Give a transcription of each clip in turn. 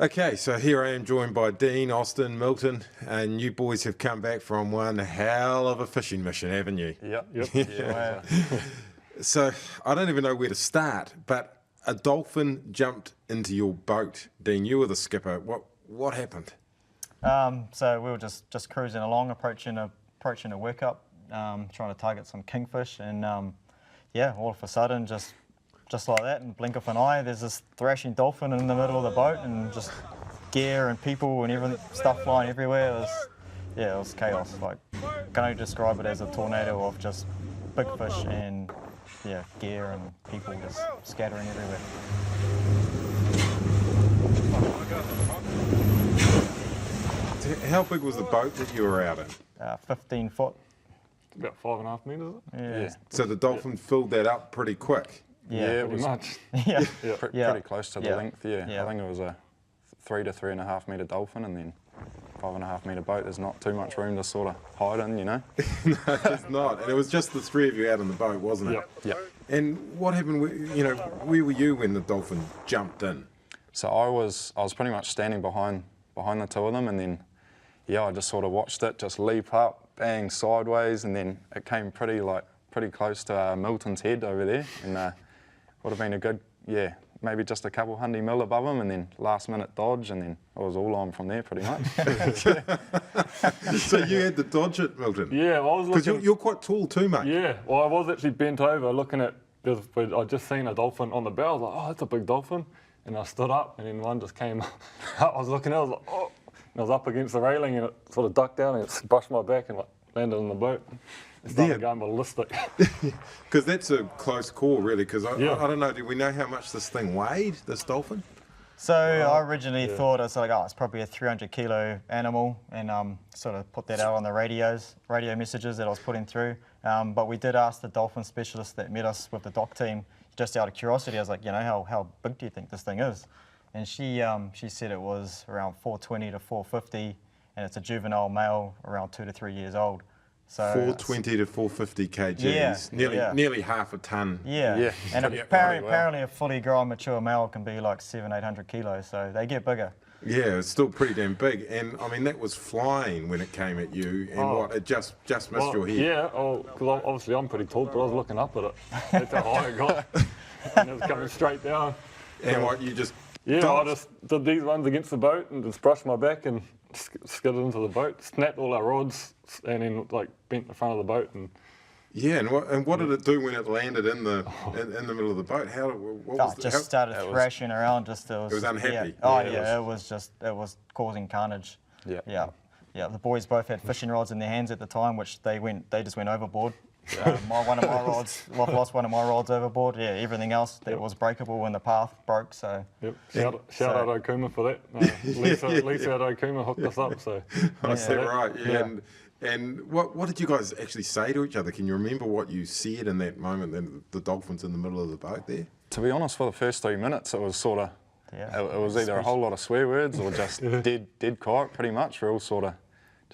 Okay, so here I am joined by Dean, Austyn, Milton, and you boys have come back from one hell of a fishing mission, haven't you? Yep. Yeah. So I don't even know where to start, but a dolphin jumped into your boat. Dean, you were the skipper. What happened? So we were just cruising along, approaching a workup, trying to target some kingfish, and yeah, all of a sudden, just like that, in the blink of an eye, there's this thrashing dolphin in the middle of the boat, and just gear and people and everything, stuff flying everywhere. It was chaos. Like, can I describe it as a tornado of just big fish and gear and people just scattering everywhere. How big was the boat that you were out in? 15 foot. About 5.5 metres, is it? Yeah. So the dolphin filled that up pretty quick. Yeah, pretty much. Yeah. Pretty close to the Yeah. length, yeah. Yeah. I think it was a 3 to 3.5 metre dolphin, and then 5.5 metre boat. There's not too much room to sort of hide in, you know. No, it's not. And it was just the three of you out on the boat, wasn't it? Yep. And what happened? Where were you when the dolphin jumped in? So I was pretty much standing behind the two of them, and then I just sort of watched it just leap up, bang sideways, and then it came pretty close to Milton's head over there, and would have been a good maybe just a couple 100 mil above him, and then last minute dodge, and then I was all on from there pretty much. So you had to dodge it, Milton? Yeah, well, I was looking. Because you're quite tall too, mate. Yeah, well, I was actually bent over looking at. I'd just seen a dolphin on the bow. I was like, oh, that's a big dolphin. And I stood up, and then one just came up. I was looking, I was like, oh. And I was up against the railing, and it sort of ducked down, and it brushed my back and landed on the boat. It started going ballistic. Because that's a close call, really, because I don't know, do we know how much this thing weighed, this dolphin? So I originally thought it's probably a 300 kilo animal, and sort of put that out on the radio messages that I was putting through. But we did ask the dolphin specialist that met us with the dock team, just out of curiosity. I was like, how big do you think this thing is? And she said it was around 420 to 450, and it's a juvenile male around 2 to 3 years old. So 420 to 450 kgs, nearly half a tonne. Yeah. And apparently a fully grown mature male can be like 700-800 kilos, so they get bigger. Yeah, it's still pretty damn big. And I mean, that was flying when it came at you, and it just missed your head. Yeah, because obviously I'm pretty tall, but I was looking up at it. That's how high it got. And it was coming straight down. And what, you just I just did these ones against the boat and just brushed my back and skidded into the boat, snapped all our rods, and then bent the front of the boat. And what did it do when it landed in the middle of the boat? Started thrashing around. It was unhappy. It was causing carnage. Yeah. The boys both had fishing rods in their hands at the time, which they just went overboard. One of my rods, lost one of my rods overboard. Yeah, everything else that was breakable in the path broke. So. Yep. Shout out Okuma for that. Lisa at Okuma hooked us up. So. That's right. Yeah. And what did you guys actually say to each other? Can you remember what you said in that moment? Then the dolphin's in the middle of the boat there. To be honest, for the first 3 minutes, it was sort of it was either a whole lot of swear words or just dead quiet. Pretty much, we're all sort of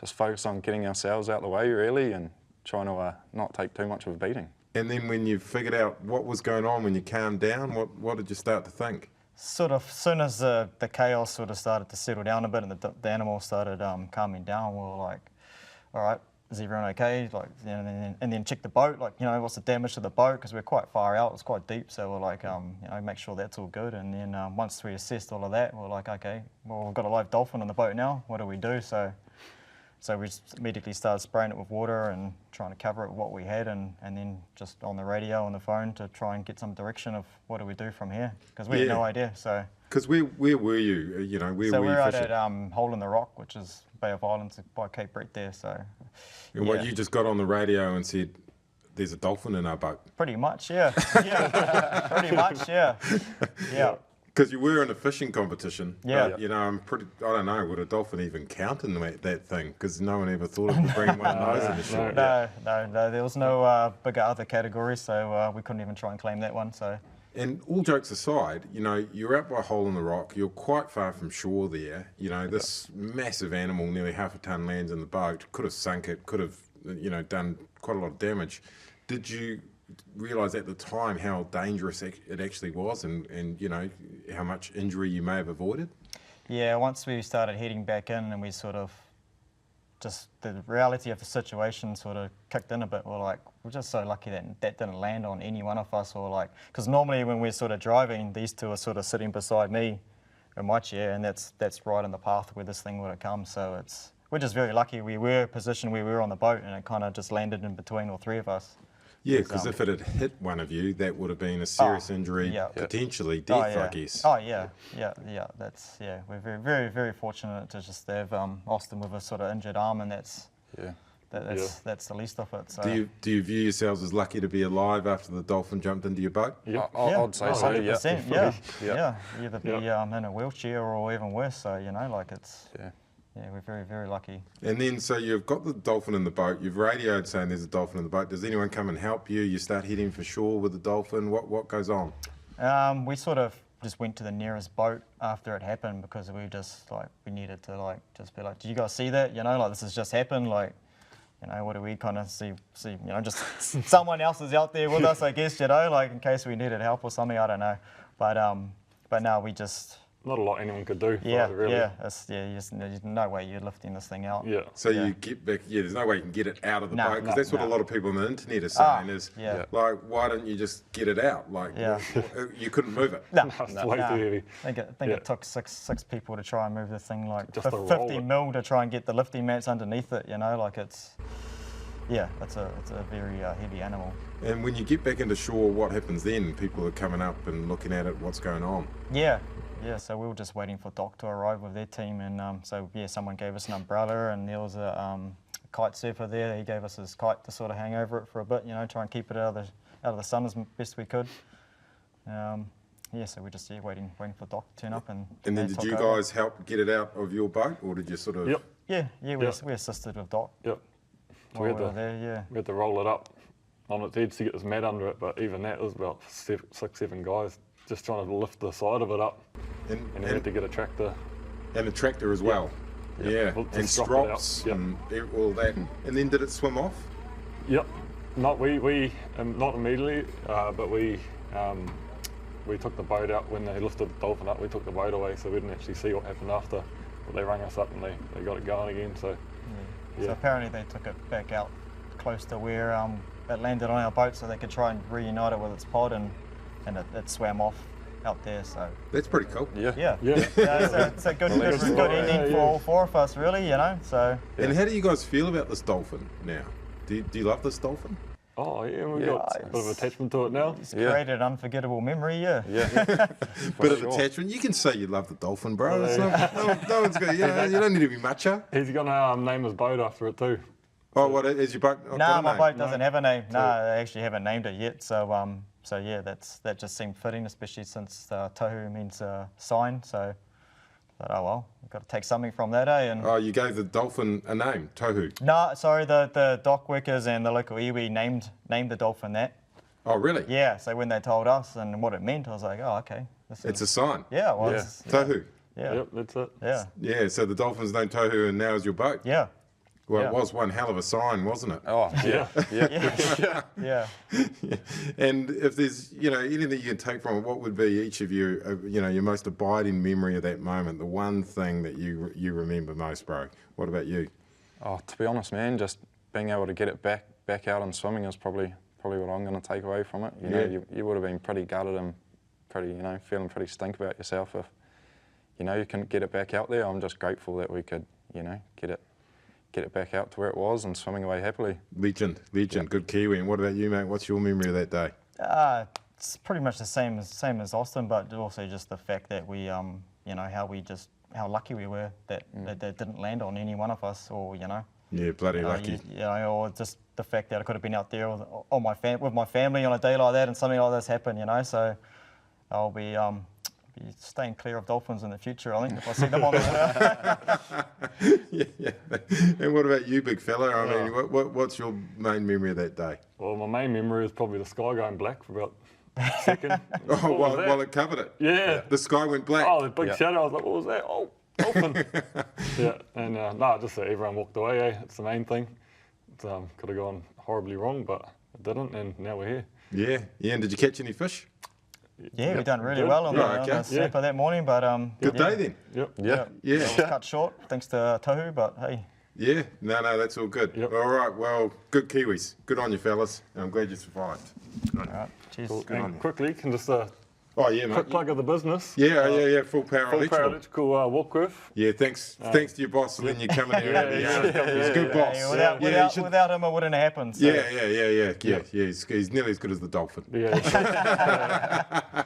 just focused on getting ourselves out the way really and trying to not take too much of a beating. And then when you figured out what was going on, when you calmed down, what did you start to think? Sort of, as soon as the chaos sort of started to settle down a bit and the animals started calming down, we were like, all right, is everyone okay? And then check the boat, what's the damage to the boat? Because we're quite far out, it's quite deep, so we're like, make sure that's all good. And then once we assessed all of that, we're like, okay, well, we've got a live dolphin on the boat now, what do we do? So we just immediately started spraying it with water and trying to cover it with what we had, and then just on the radio, on the phone, to try and get some direction of what do we do from here, because we had no idea. So. Because where were you? Where were you fishing? So we're out at Hole in the Rock, which is Bay of Islands by Cape Brett there. So. And what, you just got on the radio and said, "There's a dolphin in our boat." Pretty much, yeah. Pretty much, yeah. Because you were in a fishing competition. Yeah. But, I don't know, would a dolphin even count in that thing? Because no one ever thought of bringing one of those in the show. No. There was no bigger other categories, so we couldn't even try and claim that one. So. And all jokes aside, you're out by a hole in the rock. You're quite far from shore there. This massive animal, nearly half a tonne, lands in the boat. Could have sunk it. Could have, done quite a lot of damage. Did you realise at the time how dangerous it actually was, and how much injury you may have avoided? Yeah, once we started heading back in and we sort of just the reality of the situation sort of kicked in a bit. We're just so lucky that that didn't land on any one of us, or like, because normally when we're sort of driving, these two are sort of sitting beside me in my chair, and that's right in the path where this thing would have come. So we're just very lucky we were positioned where we were on the boat, and it kind of just landed in between all three of us. Yeah, because if it had hit one of you, that would have been a serious injury, yeah. potentially death, yeah. I guess. Oh yeah. We're very, very, very fortunate to just have Austyn with a sort of injured arm, and that's the least of it. So. Do you view yourselves as lucky to be alive after the Dolphin jumped into your boat? Yeah. I'd say so. 100%, Yeah. yeah. Either be in a wheelchair or even worse. So it's. Yeah. Yeah, we're very, very lucky. And then, so you've got the Dolphin in the boat. You've radioed saying there's a Dolphin in the boat. Does anyone come and help you? You start heading for shore with the Dolphin. What goes on? We sort of just went to the nearest boat after it happened, because we just we needed to just be like, do you guys see that? This has just happened. What do we kind of see? Just someone else is out there with us, I guess. In case we needed help or something. I don't know. But now we just. Not a lot anyone could do. Yeah, really. There's no way you're lifting this thing out. Yeah. So you get back. Yeah, there's no way you can get it out of the boat, because that's what a lot of people on the internet are saying. Why don't you just get it out? You couldn't move it. No, It's way too heavy. I think it took six people to try and move the thing, Just to roll 50 it. mil to try and get the lifting mats underneath it. It's a very heavy animal. And when you get back into shore, what happens then? People are coming up and looking at it. What's going on? Yeah. So we were just waiting for Doc to arrive with their team, and someone gave us an umbrella, and there was a kite surfer there. He gave us his kite to sort of hang over it for a bit, try and keep it out of the sun as best we could. So we're just waiting for Doc to turn up, and then did you guys help get it out of your boat, or did you sort of? Yep. We assisted with Doc. Yep. While we were there, We had to roll it up on its edge to get this mat under it, but even that was about 6-7 guys just trying to lift the side of it up, and we had to get a tractor. And a tractor as well. Yeah, We'll and just drop it out. strops and all that. And then did it swim off? Yep. Not we not immediately, but we took the boat out when they lifted the Dolphin up. We took the boat away, so we didn't actually see what happened after. But they rang us up and they got it going again. So So apparently they took it back out close to where it landed on our boat, so they could try and reunite it with its pod, and it swam off out there. So that's pretty cool. Yeah. It's a good ending for all four of us, really. So. And how do you guys feel about this Dolphin now? Do you love this Dolphin? Oh yeah, we've got a bit of attachment to it now. It's created an unforgettable memory. Bit of attachment. You can say you love the Dolphin, bro. It's no one's got. You don't need to be macho. He's gonna name his boat after it too. Oh, what is your boat? No, my boat doesn't have a name. No, I actually haven't named it yet. So yeah, that just seemed fitting, especially since tohu means sign. So, oh well, we've got to take something from that, eh? And you gave the Dolphin a name, tohu. no, sorry, the dock workers and the local iwi named the Dolphin that. Oh, really? Yeah. So when they told us and what it meant, I was like, oh, okay. It's a sign. Yeah. Well, Yeah. Tohu. Yeah. Yep, that's it. Yeah. Yeah. So the Dolphin's named Tohu, and now is your boat. Yeah. Well, Yeah. it was one hell of a sign, wasn't it? Oh, yeah. Yeah. And if there's, anything you can take from it, what would be each of you, your most abiding memory of that moment? The one thing that you remember most, bro. What about you? Oh, to be honest, man, just being able to get it back out and swimming is probably what I'm going to take away from it. You would have been pretty gutted and pretty, feeling pretty stink about yourself if, you couldn't get it back out there. I'm just grateful that we could, get it back out to where it was and swimming away happily. Legend. Good Kiwi. And what about you, mate? What's your memory of that day? It's pretty much the same as Austyn, but also just the fact that we, how lucky we were that didn't land on any one of us, or Yeah, bloody lucky. Or just the fact that I could have been out there with my family on a day like that, and something like this happened. So I'll be staying clear of dolphins in the future, I think, if I see them on the Yeah. And what about you, big fella? I mean, what's your main memory of that day? Well, my main memory is probably the sky going black for about a second. Oh, What was that? while it covered it. Yeah. The sky went black. Oh, the big shadow. I was like, what was that? Oh, dolphin. Yeah, and just that everyone walked away. It's the main thing. It could have gone horribly wrong, but it didn't, and now we're here. Yeah. And did you catch any fish? Yeah, we done really Good. well on Yeah, the okay. snapper that morning, but Good yeah, day then. Yep. Yeah. Yeah. it was cut short thanks to Tohu, but hey, Yeah, no, that's all good. Yep. All right, well, good Kiwis. Good on you, fellas. I'm glad you survived. all right, cheers. Cool. on you. And quickly, can just Oh, yeah, mate. quick plug of the business. Yeah, full power Full electrical. power electrical walk with. Yeah, thanks to your boss for letting you come in here. and help me out. He's a good boss. Yeah, without him, it wouldn't have happened. So. Yeah. He's nearly as good as the Dolphin. Yeah.